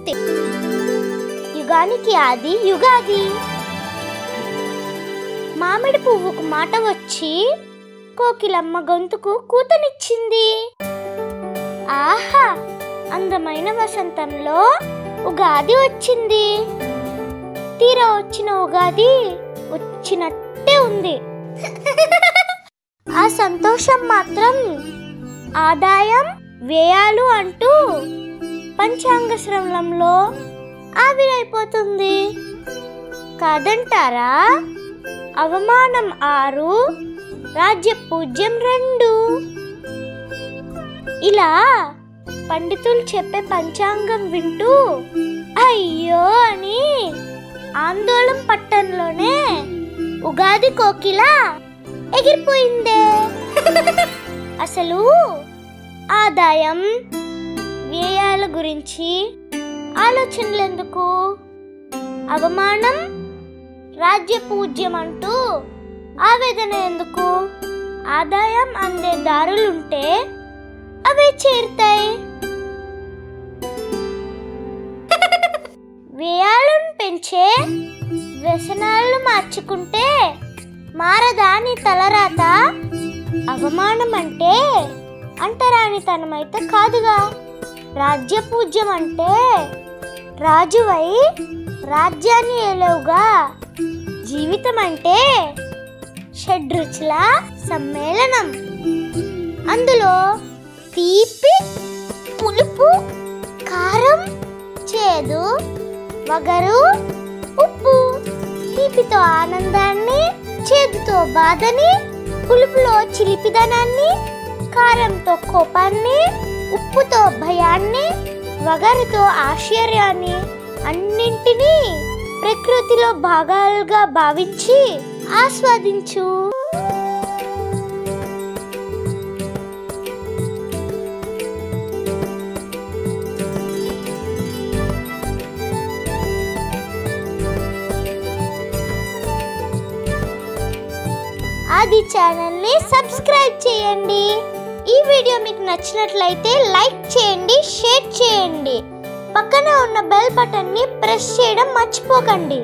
నమస్తే. యుగానికి ఆది యుగాది. మామిడి పువ్వుకు మాట వచ్చి కోకిలమ్మ గొంతుకు కూతనిచ్చింది. ఆహా, అందమైన వసంతంలో ఉగాది వచ్చింది. తీరా వచ్చిన ఉగాది వచ్చినట్టే ఉంది. ఆ సంతోషం మాత్రం ఆదాయం వ్యయాలు అంటూ పంచాంగ శ్రవణంలో ఆవిరైపోతుంది కాదంటారా? అవమానం 6, రాజ్య పూజ్యం 2. ఇలా పండితులు చెప్పే పంచాంగం వింటూ అయ్యో అని ఆందోళన పట్టణంలోనే ఉగాది కోకిల ఎగిరిపోయిందే. అసలు ఆదాయం వ్యయాల గురించి ఆలోచనలు ఎందుకు? అవమానం రాజ్య పూజ్యం అంటూ ఆవేదన ఎందుకు? ఆదాయం అందే దారులుంటే అవే చేరుతాయి. వ్యయాలను పెంచే వ్యసనాలను మార్చుకుంటే మారదాని తలరాత. అవమానం అంటే అంటరానితనమైతే కాదుగా. రాజ్య పూజ్యం అంటే రాజువై రాజ్యాన్ని ఏలవుగా. జీవితం అంటే షడ్రుచుల సమ్మేళనం. అందులో తీపి, పులుపు, కారం, చేదు, వగరు, ఉప్పు. తీపితో ఆనందాన్ని, చేదుతో బాధని, పులుపులో చిలిపిదనాన్ని, కారంతో కోపాన్ని, ఉప్పుతో భయాన్ని, వగరుతో ఆశ్చర్యాన్ని, అన్నింటినీ ప్రకృతిలో భాగాలుగా భావించి ఆస్వాదించు. ఆది ఛానల్ని సబ్స్క్రైబ్ చేయండి. ఈ వీడియో మీకు నచ్చినట్లయితే లైక్ చేయండి, షేర్ చేయండి. పక్కన ఉన్న బెల్ బటన్ని ప్రెస్ చేయడం మర్చిపోకండి.